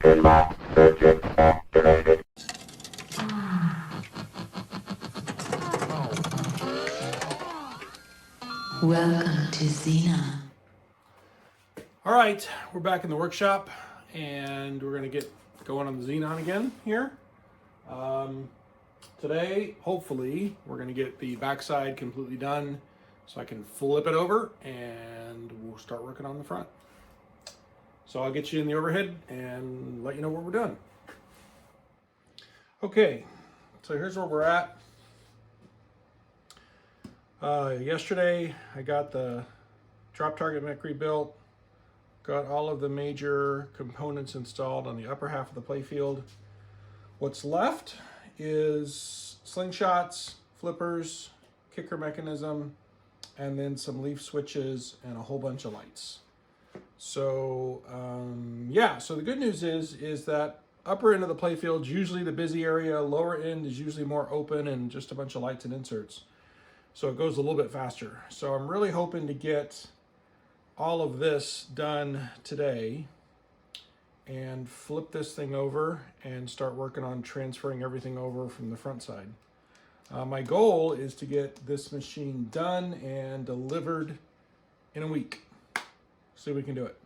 Pinball circuit activated. Welcome to Xenon. All right, we're back in the workshop and we're going to get going on the Xenon again here. Today, hopefully, we're going to get the backside completely done so I can flip it over and we'll start working on the front. So I'll get you in the overhead and let you know what we're doing. Okay, so here's where we're at. Yesterday, I got the drop target mech rebuilt. Got all of the major components installed on the upper half of the playfield. What's left is slingshots, flippers, kicker mechanism, and then some leaf switches and a whole bunch of lights. So so the good news is that upper end of the playfield is usually the busy area, lower end is usually more open and just a bunch of lights and inserts. So it goes a little bit faster. So I'm really hoping to get all of this done today and flip this thing over and start working on transferring everything over from the front side. My goal is to get this machine done and delivered in a week. See if we can do it.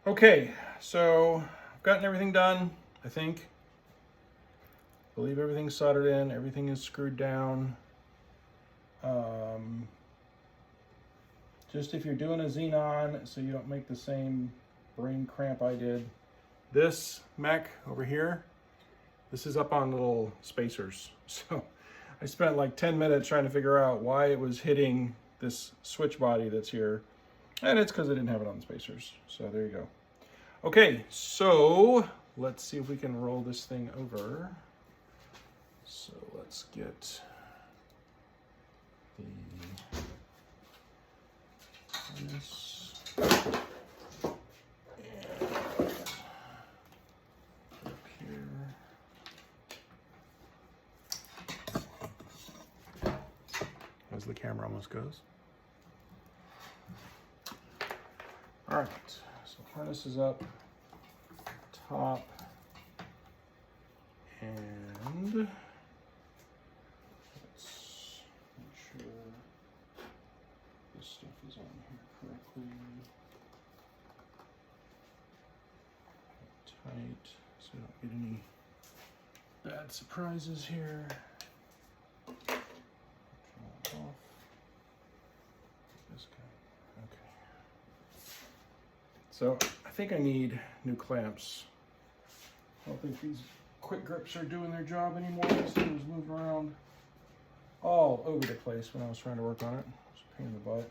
Okay, so I've gotten everything done, I think. I believe everything's soldered in, everything is screwed down. Just if you're doing a Xenon, so you don't make the same brain cramp I did. This mech over here, this is up on little spacers. So I spent like 10 minutes trying to figure out why it was hitting this switch body that's here. And it's because I didn't have it on the spacers. So there you go. Okay, so let's see if we can roll this thing over. So let's get the harness and up here. As the camera almost goes. All right, so harness is up, top, and let's make sure this stuff is on here correctly. Tight, so I don't get any bad surprises here. Turn that off. This guy, okay. So I think I need new clamps. I don't think these quick grips are doing their job anymore. This thing was moving around all over the place when I was trying to work on it. It's a pain in the butt.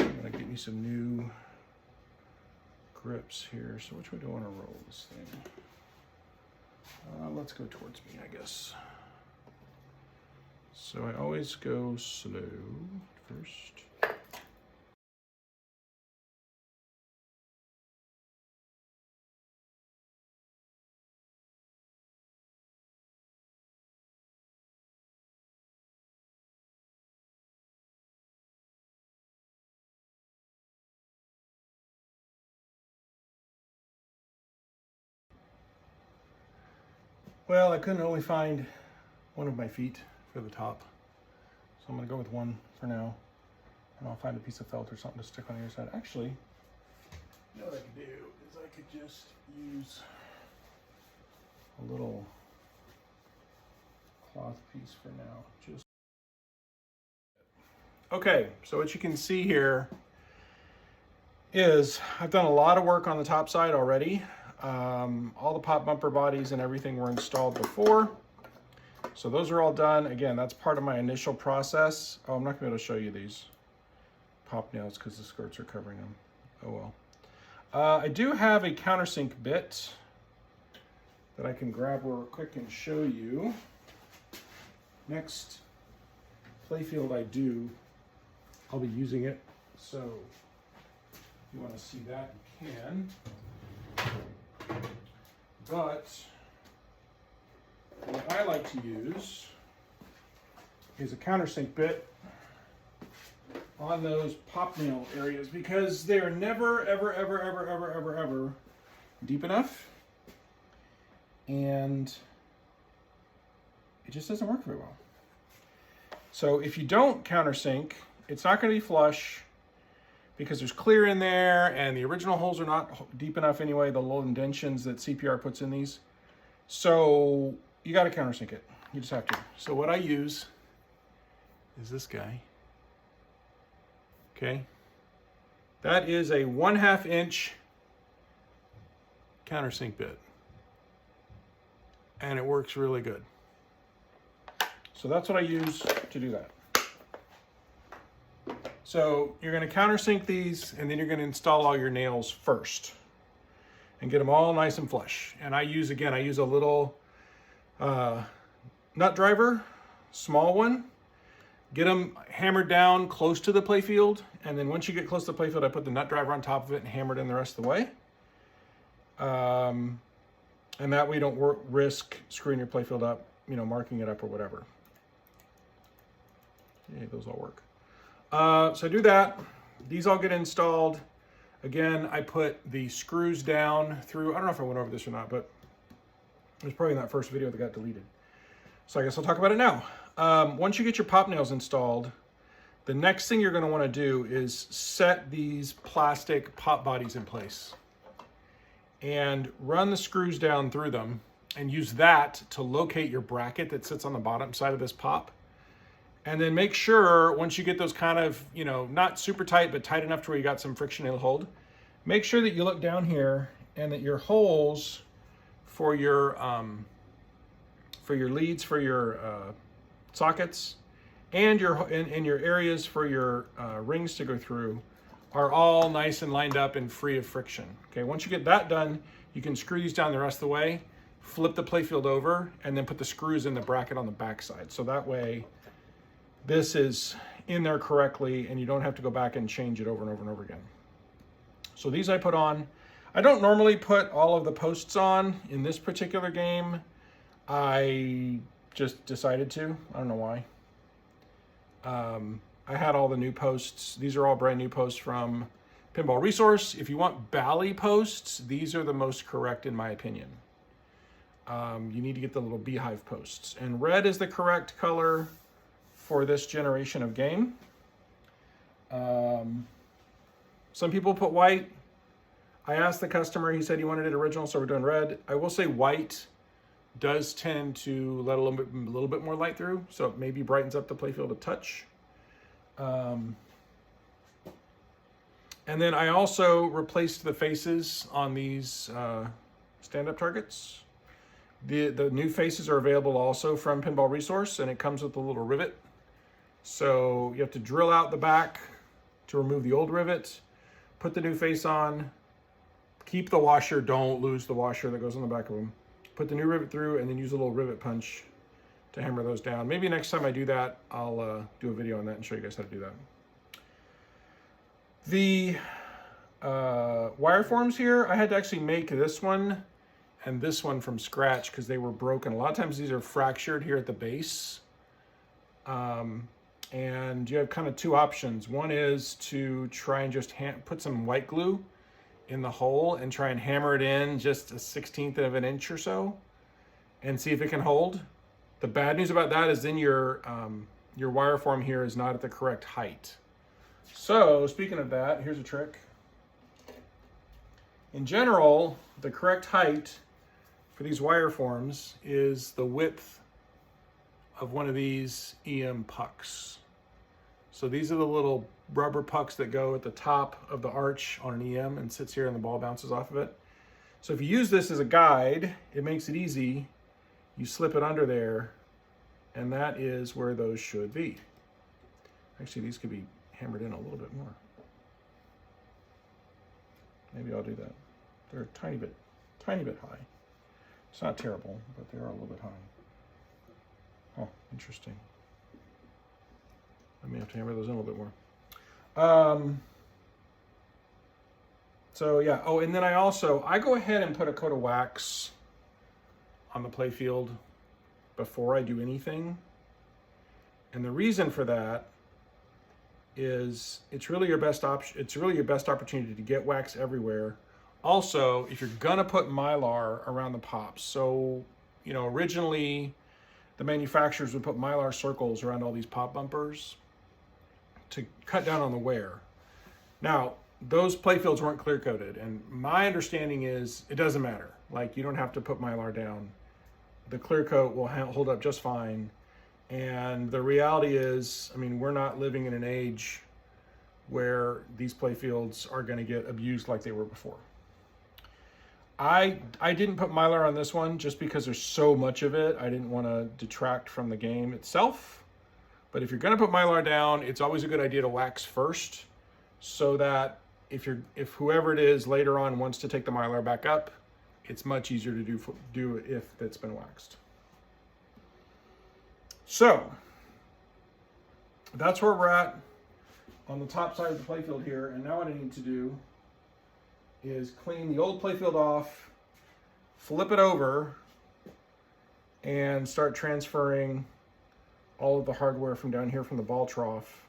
I'm gonna get me some new grips here. So which way do I want to roll this thing? Let's go towards me, I guess. So I always go slow first. Well, I couldn't only find one of my feet for the top. So I'm gonna go with one for now. And I'll find a piece of felt or something to stick on the other side. Actually, you know what I could do is I could just use a little cloth piece for now. Just okay, so what you can see here is I've done a lot of work on the top side already. All the pop bumper bodies and everything were installed before. So those are all done. Again, that's part of my initial process. Oh, I'm not gonna be able to show you these pop nails because the skirts are covering them. Oh well. I do have a countersink bit that I can grab real quick and show you. Next playfield I do, I'll be using it. So if you want to see that, you can. But what I like to use is a countersink bit on those pop nail areas because they are never, ever, ever, ever, ever, ever, ever deep enough. And it just doesn't work very well. So if you don't countersink, it's not going to be flush because there's clear in there and the original holes are not deep enough anyway, the little indentions that CPR puts in these. So you got to countersink it. You just have to. So what I use is this guy. Okay. That is a 1/2 inch countersink bit. And it works really good. So that's what I use to do that. So you're going to countersink these and then you're going to install all your nails first and get them all nice and flush. And I use a little nut driver, small one. Get them hammered down close to the playfield. And then once you get close to the playfield, I put the nut driver on top of it and hammer it in the rest of the way. And that way you don't risk screwing your playfield up, you know, marking it up or whatever. Yeah, those all work. So I do that. These all get installed. Again, I put the screws down through, I don't know if I went over this or not, but it was probably in that first video that got deleted. So I guess I'll talk about it now. Once you get your pop nails installed, the next thing you're going to want to do is set these plastic pop bodies in place and run the screws down through them and use that to locate your bracket that sits on the bottom side of this pop. And then make sure once you get those kind of, you know, not super tight, but tight enough to where you got some friction it'll hold, make sure that you look down here and that your holes for your leads, for your sockets, and your areas for your rings to go through are all nice and lined up and free of friction. Okay, once you get that done, you can screw these down the rest of the way, flip the playfield over, and then put the screws in the bracket on the back side. So that way, this is in there correctly and you don't have to go back and change it over and over and over again. So these I put on. I don't normally put all of the posts on in this particular game. I just decided to. I don't know why. I had all the new posts. These are all brand new posts from Pinball Resource. If you want Bally posts, these are the most correct in my opinion. You need to get the little beehive posts. And red is the correct color for this generation of game. Some people put white. I asked the customer, he said he wanted it original, so we're doing red. I will say white does tend to let a little bit more light through, so it maybe brightens up the playfield a touch. And then I also replaced the faces on these stand-up targets. The new faces are available also from Pinball Resource, and it comes with a little rivet. So you have to drill out the back to remove the old rivet, put the new face on, keep the washer, don't lose the washer that goes on the back of them. Put the new rivet through and then use a little rivet punch to hammer those down. Maybe next time I do that, I'll do a video on that and show you guys how to do that. The wire forms here, I had to actually make this one and this one from scratch because they were broken. A lot of times these are fractured here at the base. And you have kind of two options. One is to try and just put some white glue in the hole and try and hammer it in just a 1/16 of an inch or so. and see if it can hold. The bad news about that is then your wire form here is not at the correct height. So speaking of that, here's a trick. In general, the correct height for these wire forms is the width of one of these EM pucks. So these are the little rubber pucks that go at the top of the arch on an EM and sits here and the ball bounces off of it. So if you use this as a guide, it makes it easy. You slip it under there, and that is where those should be. Actually, these could be hammered in a little bit more. Maybe I'll do that. They're a tiny bit high. It's not terrible, but they are a little bit high. Oh, interesting. I may have to hammer those in a little bit more. So yeah, oh, and then I go ahead and put a coat of wax on the playfield before I do anything. And the reason for that is it's really your best option. It's really your best opportunity to get wax everywhere. Also, if you're gonna put Mylar around the pops, so, you know, originally the manufacturers would put Mylar circles around all these pop bumpers to cut down on the wear. Now, those playfields weren't clear coated, and my understanding is it doesn't matter. Like, you don't have to put Mylar down. The clear coat will hold up just fine. And the reality is, I mean, we're not living in an age where these playfields are going to get abused like they were before. I didn't put Mylar on this one just because there's so much of it. I didn't want to detract from the game itself. But if you're going to put Mylar down, it's always a good idea to wax first, so that if whoever it is later on wants to take the Mylar back up, it's much easier to do if it's been waxed. So that's where we're at on the top side of the playfield here. And now what I need to do is clean the old playfield off, flip it over, and start transferring all of the hardware from down here from the ball trough,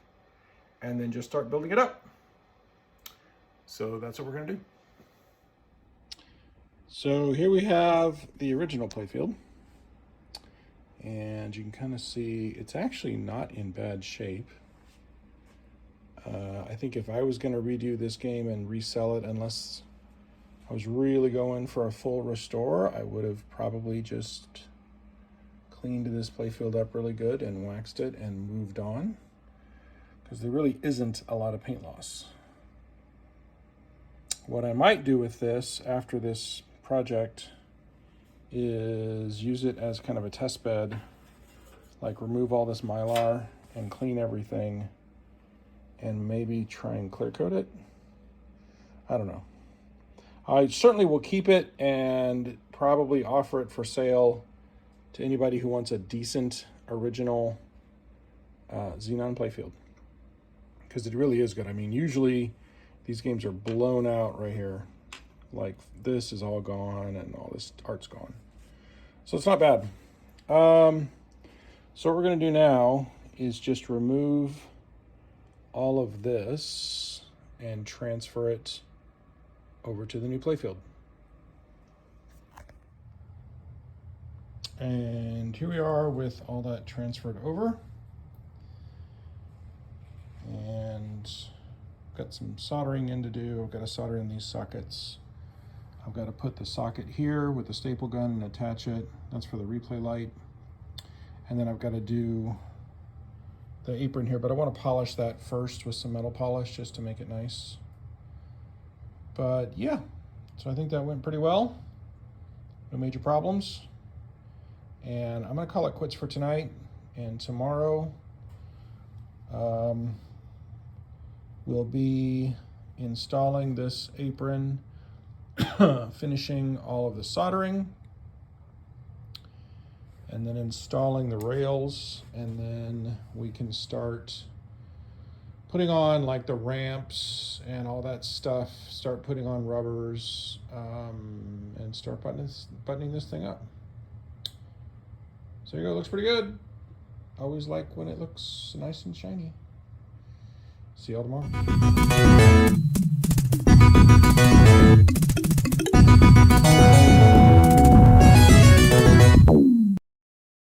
and then just start building it up. So that's what we're gonna do. So here we have the original playfield, and you can kind of see it's actually not in bad shape. I think if I was going to redo this game and resell it, unless I was really going for a full restore, I would have probably just cleaned this playfield up really good and waxed it and moved on, because there really isn't a lot of paint loss. What I might do with this after this project is use it as kind of a test bed, like remove all this Mylar and clean everything and maybe try and clear coat it. I don't know. I certainly will keep it and probably offer it for sale to anybody who wants a decent original Xenon playfield, because it really is good. I mean, usually these games are blown out right here. Like, this is all gone and all this art's gone. So it's not bad. So what we're going to do now is just remove all of this and transfer it over to the new playfield. And here we are with all that transferred over. And got some soldering in to do. I've got to solder in these sockets. I've got to put the socket here with the staple gun and attach it. That's for the replay light. And then I've got to do the apron here, but I want to polish that first with some metal polish just to make it nice. But yeah, so I think that went pretty well. No major problems. And I'm going to call it quits for tonight. And tomorrow we'll be installing this apron, finishing all of the soldering, and then installing the rails, and then we can start putting on like the ramps and all that stuff, start putting on rubbers, and start buttoning this thing up. So there you go, it looks pretty good. Always like when it looks nice and shiny. See y'all tomorrow.